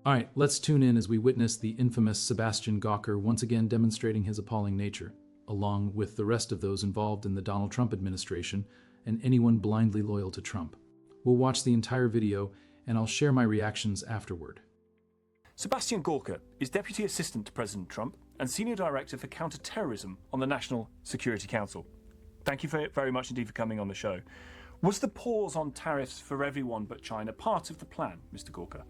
All right, let's tune in as we witness the infamous Sebastian Gorka once again demonstrating his appalling nature, along with the rest of those involved in the Donald Trump administration and anyone blindly loyal to Trump. We'll watch the entire video, and I'll share my reactions afterward. Sebastian Gorka is Deputy Assistant to President Trump and Senior Director for Counter-Terrorism on the National Security Council. Thank you very much indeed for coming on the show. Was the pause on tariffs for everyone but China part of the plan, Mr. Gorka?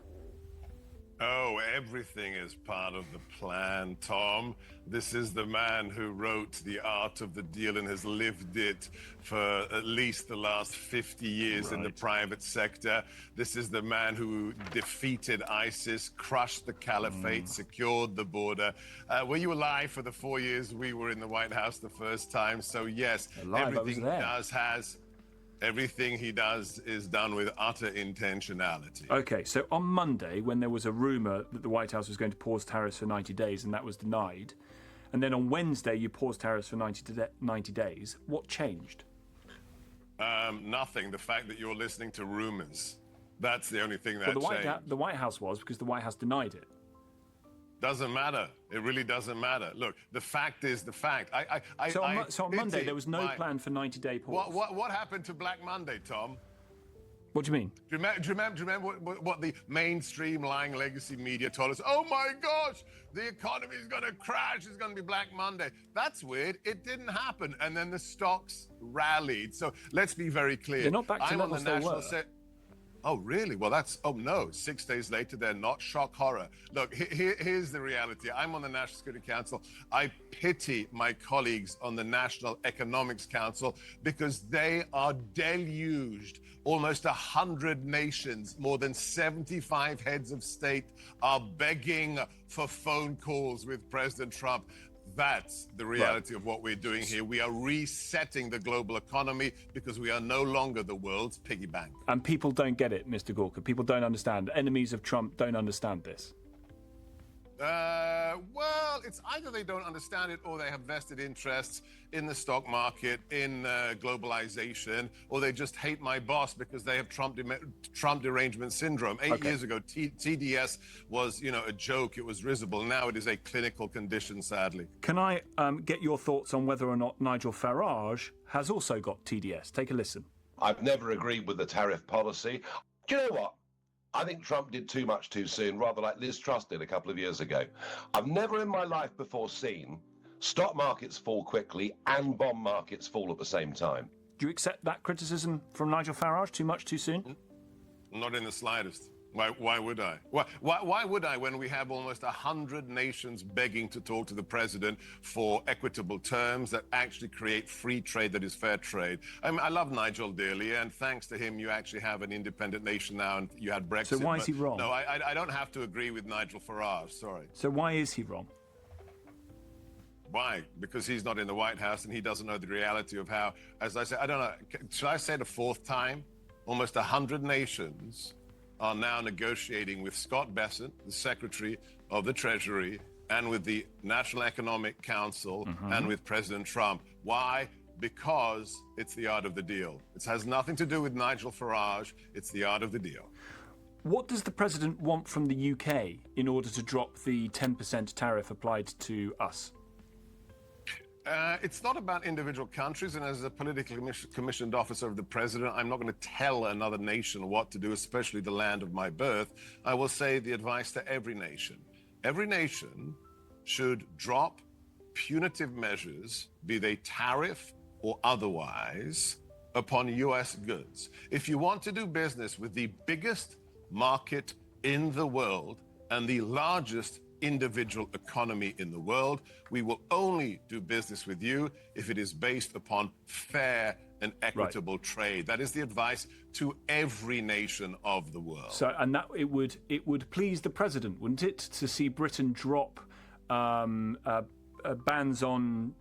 Oh, everything is part of the plan, Tom. This is the man who wrote The Art of the Deal and has lived it for at least the last 50 years in the private sector. This is the man who defeated ISIS, crushed the caliphate, secured the border. Were you alive for the 4 years we were in the White House the first time? So yes, everything he does is done with utter intentionality. Okay, so on Monday, when there was a rumour that the White House was going to pause tariffs for 90 days and that was denied, and then on Wednesday you paused tariffs for 90 days, what changed? Nothing. The fact that you're listening to rumours. That's the only thing that changed. The White House was, because the White House denied it. Doesn't matter. It really doesn't matter. Look, the fact is the fact. So on Monday, there was no plan for 90-day pause. What happened to Black Monday, Tom? What do you mean? Do you remember what the mainstream lying legacy media told us? Oh my gosh, the economy is going to crash. It's going to be Black Monday. That's weird. It didn't happen. And then the stocks rallied. So let's be very clear. They're not back to levels they were. Oh, really? Well, oh no, 6 days later, they're not. Shock horror. Look, here's the reality. I'm on the National Security Council. I pity my colleagues on the National Economics Council because they are deluged. Almost 100 nations, more than 75 heads of state are begging for phone calls with President Trump. That's the reality of what we're doing here. We are resetting the global economy because we are no longer the world's piggy bank. And people don't get it, Mr. Gorka. People don't understand. Enemies of Trump don't understand this. Well, it's either they don't understand it or they have vested interests in the stock market, in globalization, or they just hate my boss because they have Trump derangement syndrome. 8 years ago, TDS was, a joke. It was risible. Now it is a clinical condition, sadly. Can I get your thoughts on whether or not Nigel Farage has also got TDS? Take a listen. I've never agreed with the tariff policy. Do you know what? I think Trump did too much too soon, rather like Liz Truss did a couple of years ago. I've never in my life before seen stock markets fall quickly and bond markets fall at the same time. Do you accept that criticism from Nigel Farage? Too much too soon? Not in the slightest. Why would I? Why would I when we have almost 100 nations begging to talk to the president for equitable terms that actually create free trade that is fair trade? I love Nigel dearly, and thanks to him, you actually have an independent nation now, and you had Brexit. So why is he wrong? No, I don't have to agree with Nigel Farage, sorry. So why is he wrong? Why? Because he's not in the White House and he doesn't know the reality of how, as I said, I don't know, should I say the fourth time? Almost 100 nations are now negotiating with Scott Bessent, the Secretary of the Treasury, and with the National Economic Council and with President Trump. Why? Because it's the art of the deal. It has nothing to do with Nigel Farage. It's the art of the deal. What does the president want from the UK in order to drop the 10% tariff applied to us? It's not about individual countries, and as a politically commissioned officer of the president, I'm not going to tell another nation what to do, especially the land of my birth. I will say the advice to every nation. Every nation should drop punitive measures, be they tariff or otherwise, upon U.S. goods. If you want to do business with the biggest market in the world and the largest individual economy in the world, we will only do business with you if it is based upon fair and equitable trade. That is the advice to every nation of the world. So, and that it would please the president, wouldn't it, to see Britain drop bans on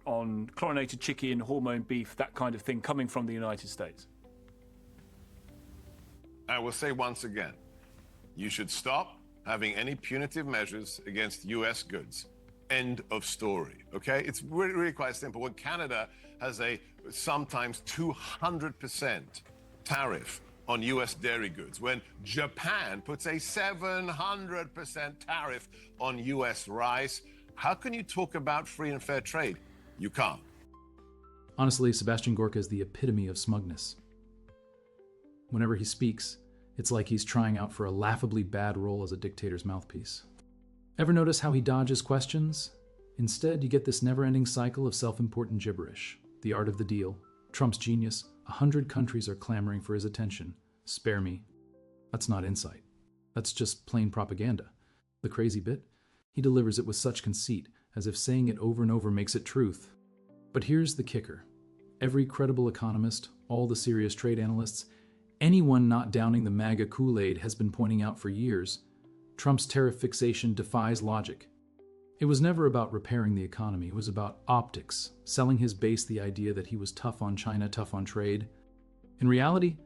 chlorinated chicken, hormone beef, that kind of thing, coming from the United States? I will say once again, you should stop having any punitive measures against U.S. goods. End of story, okay? It's really quite simple. When Canada has a sometimes 200% tariff on US dairy goods, when Japan puts a 700% tariff on US rice, how can you talk about free and fair trade? You can't. Honestly, Sebastian Gorka is the epitome of smugness. Whenever he speaks, it's like he's trying out for a laughably bad role as a dictator's mouthpiece. Ever notice how he dodges questions? Instead, you get this never-ending cycle of self-important gibberish. The art of the deal. Trump's genius. 100 countries are clamoring for his attention. Spare me. That's not insight. That's just plain propaganda. The crazy bit? He delivers it with such conceit, as if saying it over and over makes it truth. But here's the kicker. Every credible economist, all the serious trade analysts, anyone not downing the MAGA Kool-Aid has been pointing out for years, Trump's tariff fixation defies logic. It was never about repairing the economy. It was about optics, selling his base the idea that he was tough on China, tough on trade. In reality,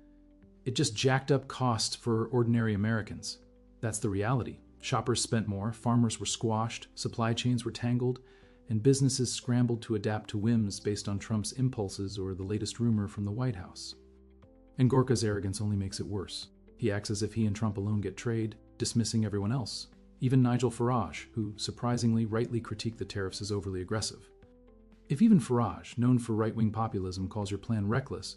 it just jacked up costs for ordinary Americans. That's the reality. Shoppers spent more, farmers were squashed, supply chains were tangled, and businesses scrambled to adapt to whims based on Trump's impulses or the latest rumor from the White House. And Gorka's arrogance only makes it worse. He acts as if he and Trump alone get trade, dismissing everyone else. Even Nigel Farage, who surprisingly rightly critiqued the tariffs as overly aggressive. If even Farage, known for right-wing populism, calls your plan reckless,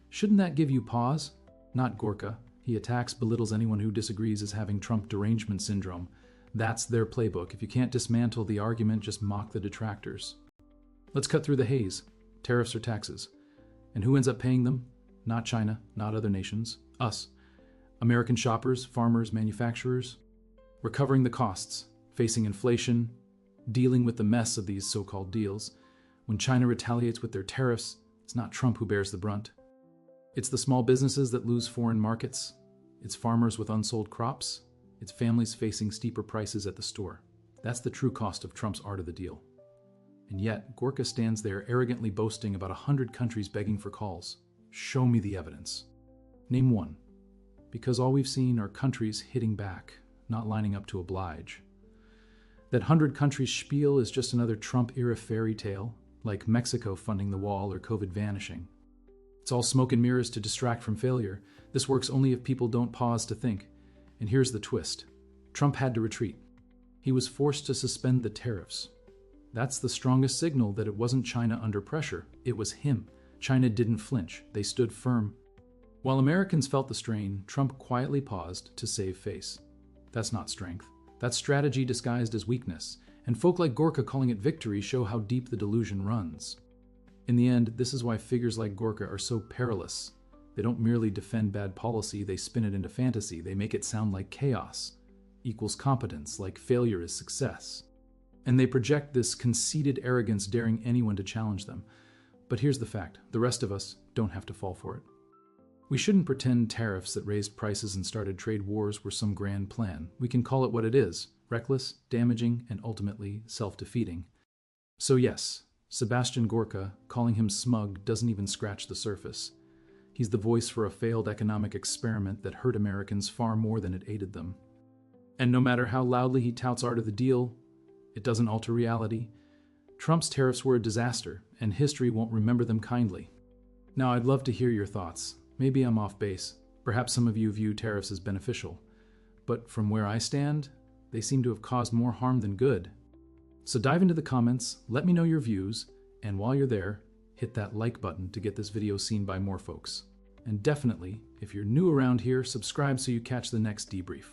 shouldn't that give you pause? Not Gorka. He attacks, belittles anyone who disagrees as having Trump derangement syndrome. That's their playbook. If you can't dismantle the argument, just mock the detractors. Let's cut through the haze. Tariffs or taxes. And who ends up paying them? Not China, not other nations. Us. American shoppers, farmers, manufacturers. We're covering the costs, facing inflation, dealing with the mess of these so-called deals. When China retaliates with their tariffs, it's not Trump who bears the brunt. It's the small businesses that lose foreign markets. It's farmers with unsold crops. It's families facing steeper prices at the store. That's the true cost of Trump's art of the deal. And yet, Gorka stands there arrogantly boasting about 100 countries begging for calls. Show me the evidence. Name one. Because all we've seen are countries hitting back, not lining up to oblige. That 100 countries spiel is just another Trump-era fairy tale, like Mexico funding the wall or COVID vanishing. It's all smoke and mirrors to distract from failure. This works only if people don't pause to think. And here's the twist. Trump had to retreat. He was forced to suspend the tariffs. That's the strongest signal that it wasn't China under pressure. It was him. China didn't flinch. They stood firm. While Americans felt the strain, Trump quietly paused to save face. That's not strength. That's strategy disguised as weakness. And folk like Gorka calling it victory show how deep the delusion runs. In the end, this is why figures like Gorka are so perilous. They don't merely defend bad policy, they spin it into fantasy. They make it sound like chaos equals competence, like failure is success. And they project this conceited arrogance, daring anyone to challenge them. But here's the fact, the rest of us don't have to fall for it. We shouldn't pretend tariffs that raised prices and started trade wars were some grand plan. We can call it what it is, reckless, damaging, and ultimately self-defeating. So yes, Sebastian Gorka, calling him smug, doesn't even scratch the surface. He's the voice for a failed economic experiment that hurt Americans far more than it aided them. And no matter how loudly he touts art of the deal, it doesn't alter reality. Trump's tariffs were a disaster, and history won't remember them kindly. Now, I'd love to hear your thoughts. Maybe I'm off base. Perhaps some of you view tariffs as beneficial. But from where I stand, they seem to have caused more harm than good. So dive into the comments, let me know your views, and while you're there, hit that like button to get this video seen by more folks. And definitely, if you're new around here, subscribe so you catch the next debrief.